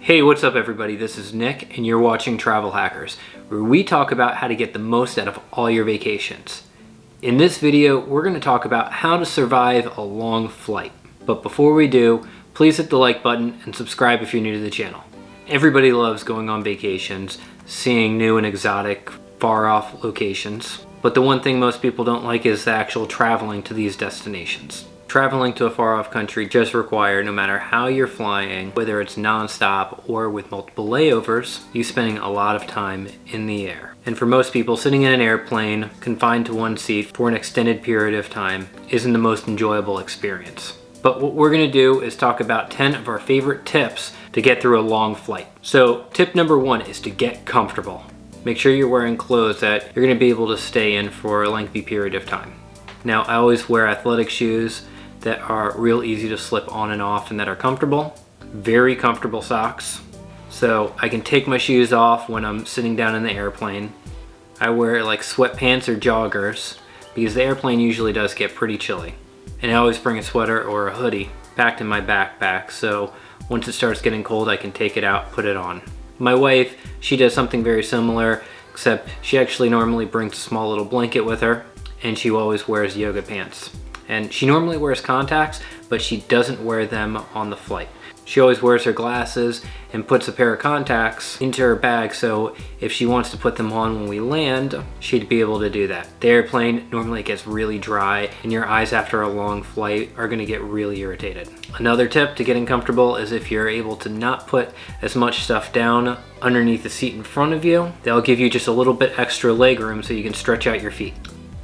Hey, what's up everybody? This is Nick and you're watching Travel Hackers, where we talk about how to get the most out of all your vacations. In this video, we're going to talk about how to survive a long flight. But before we do, please hit the like button and subscribe if you're new to the channel. Everybody loves going on vacations, seeing new and exotic, far off locations. But the one thing most people don't like is the actual traveling to these destinations. Traveling to a far off country just requires, no matter how you're flying, whether it's non-stop or with multiple layovers, you spending a lot of time in the air. And for most people, sitting in an airplane confined to one seat for an extended period of time isn't the most enjoyable experience. But what we're gonna do is talk about 10 of our favorite tips to get through a long flight. So tip number 1 is to get comfortable. Make sure you're wearing clothes that you're gonna be able to stay in for a lengthy period of time. Now, I always wear athletic shoes that are real easy to slip on and off and that are comfortable. Very comfortable socks. So I can take my shoes off when I'm sitting down in the airplane. I wear like sweatpants or joggers because the airplane usually does get pretty chilly. And I always bring a sweater or a hoodie packed in my backpack, so once it starts getting cold I can take it out, put it on. My wife, she does something very similar, except she actually normally brings a small little blanket with her, and she always wears yoga pants. And she normally wears contacts, but she doesn't wear them on the flight. She always wears her glasses and puts a pair of contacts into her bag, so if she wants to put them on when we land, she'd be able to do that. The airplane normally gets really dry and your eyes after a long flight are gonna get really irritated. Another tip to getting comfortable is if you're able to not put as much stuff down underneath the seat in front of you, that'll give you just a little bit extra leg room so you can stretch out your feet.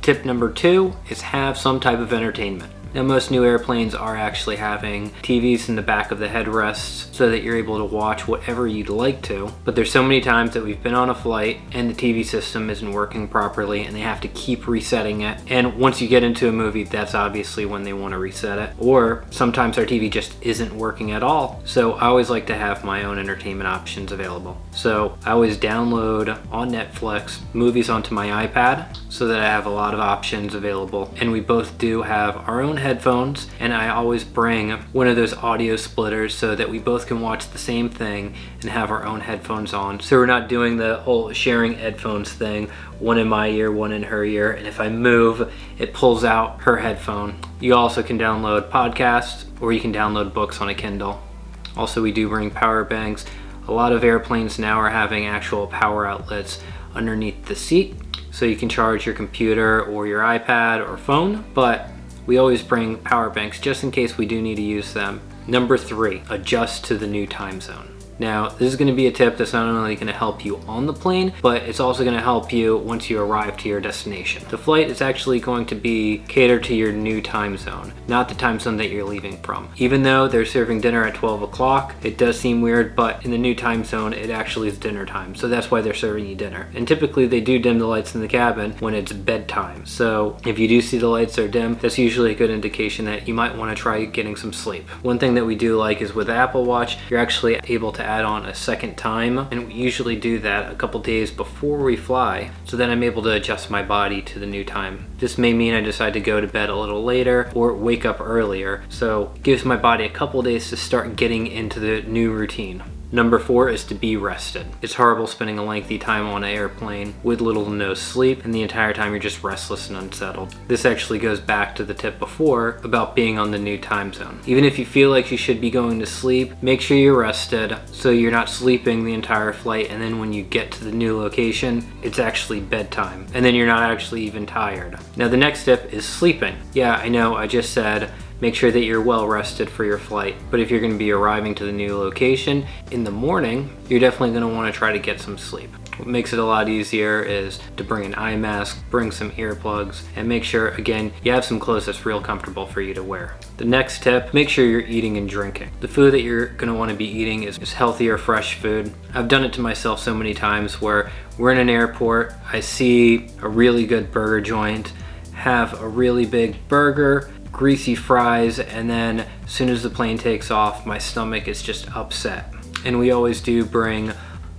Tip number 2 is have some type of entertainment. Now, most new airplanes are actually having TVs in the back of the headrests so that you're able to watch whatever you'd like to. But there's so many times that we've been on a flight and the TV system isn't working properly and they have to keep resetting it. And once you get into a movie, that's obviously when they want to reset it. Or sometimes our TV just isn't working at all. So I always like to have my own entertainment options available. So I always download on Netflix movies onto my iPad so that I have a lot of options available. And we both do have our own headphones, and I always bring one of those audio splitters so that we both can watch the same thing and have our own headphones on. So we're not doing the whole sharing headphones thing, one in my ear, one in her ear, and if I move, it pulls out her headphone. You also can download podcasts or you can download books on a Kindle. Also, we do bring power banks. A lot of airplanes now are having actual power outlets underneath the seat, so you can charge your computer or your iPad or phone, but we always bring power banks just in case we do need to use them. Number 3, adjust to the new time zone. Now, this is going to be a tip that's not only going to help you on the plane, but it's also going to help you once you arrive to your destination. The flight is actually going to be catered to your new time zone, not the time zone that you're leaving from. Even though they're serving dinner at 12 o'clock, it does seem weird, but in the new time zone, it actually is dinner time. So that's why they're serving you dinner. And typically they do dim the lights in the cabin when it's bedtime. So if you do see the lights are dim, that's usually a good indication that you might want to try getting some sleep. One thing that we do like is with the Apple Watch, you're actually able to add on a second time, and we usually do that a couple days before we fly, so then I'm able to adjust my body to the new time. This may mean I decide to go to bed a little later or wake up earlier, so it gives my body a couple days to start getting into the new routine. Number 4 is to be rested. It's horrible spending a lengthy time on an airplane with little to no sleep, and the entire time you're just restless and unsettled. This actually goes back to the tip before about being on the new time zone. Even if you feel like you should be going to sleep, make sure you're rested so you're not sleeping the entire flight, and then when you get to the new location, it's actually bedtime, and then you're not actually even tired. Now, the next tip is sleeping. Yeah, I know, I just said make sure that you're well rested for your flight. But if you're going to be arriving to the new location in the morning, you're definitely going to want to try to get some sleep. What makes it a lot easier is to bring an eye mask, bring some earplugs, and make sure, again, you have some clothes that's real comfortable for you to wear. The next tip, make sure you're eating and drinking. The food that you're going to want to be eating is healthier, fresh food. I've done it to myself so many times where we're in an airport, I see a really good burger joint, have a really big burger, greasy fries, and then as soon as the plane takes off, my stomach is just upset. And we always do bring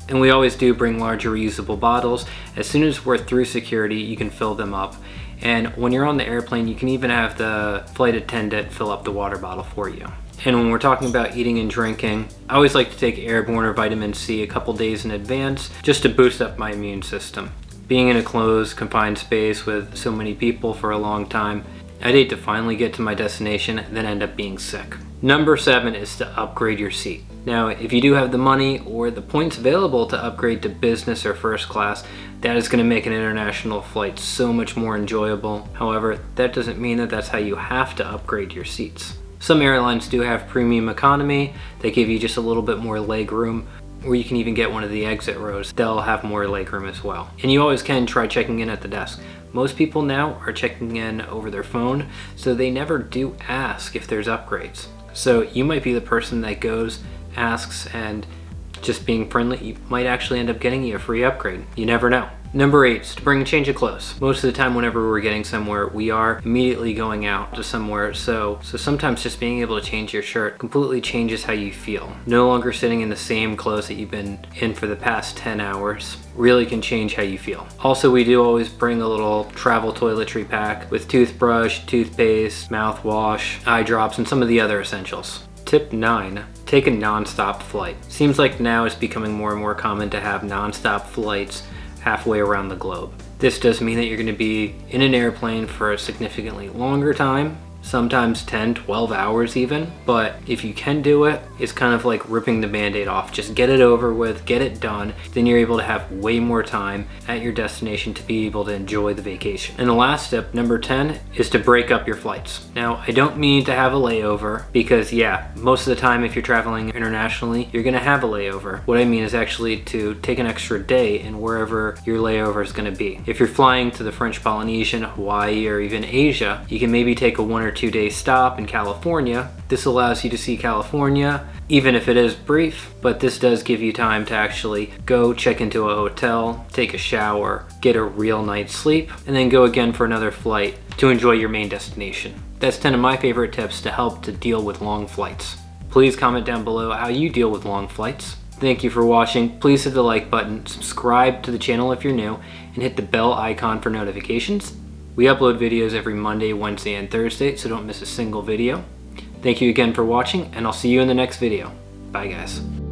larger reusable bottles. As soon as we're through security, you can fill them up. And when you're on the airplane, you can even have the flight attendant fill up the water bottle for you. And when we're talking about eating and drinking, I always like to take Airborne or vitamin C a couple days in advance just to boost up my immune system. Being in a closed, confined space with so many people for a long time, I'd hate to finally get to my destination and then end up being sick. Number 7 is to upgrade your seat. Now, if you do have the money or the points available to upgrade to business or first class, that is going to make an international flight so much more enjoyable. However, that doesn't mean that that's how you have to upgrade your seats. Some airlines do have premium economy. They give you just a little bit more leg room, or you can even get one of the exit rows. They'll have more leg room as well. And you always can try checking in at the desk. Most people now are checking in over their phone, so they never do ask if there's upgrades. So you might be the person that goes, asks, and just being friendly, you might actually end up getting you a free upgrade. You never know. Number 8 is to bring a change of clothes. Most of the time whenever we're getting somewhere, we are immediately going out to somewhere. So sometimes just being able to change your shirt completely changes how you feel. No longer sitting in the same clothes that you've been in for the past 10 hours really can change how you feel. Also, we do always bring a little travel toiletry pack with toothbrush, toothpaste, mouthwash, eye drops, and some of the other essentials. Tip 9, take a non-stop flight. Seems like now it's becoming more and more common to have non-stop flights halfway around the globe. This does mean that you're going to be in an airplane for a significantly longer time, sometimes 10, 12 hours even, but if you can do it, it's kind of like ripping the band-aid off. Just get it over with, get it done, then you're able to have way more time at your destination to be able to enjoy the vacation. And the last step, number 10, is to break up your flights. Now, I don't mean to have a layover, because yeah, most of the time if you're traveling internationally, you're gonna have a layover. What I mean is actually to take an extra day in wherever your layover is gonna be. If you're flying to the French Polynesian, Hawaii, or even Asia, you can maybe take a 1 or 2 day stop in California. This allows you to see California, even if it is brief, but this does give you time to actually go check into a hotel, take a shower, get a real night's sleep, and then go again for another flight to enjoy your main destination. That's 10 of my favorite tips to help to deal with long flights. Please comment down below how you deal with long flights. Thank you for watching. Please hit the like button, subscribe to the channel if you're new, and hit the bell icon for notifications. We upload videos every Monday, Wednesday, and Thursday, so don't miss a single video. Thank you again for watching, and I'll see you in the next video. Bye, guys.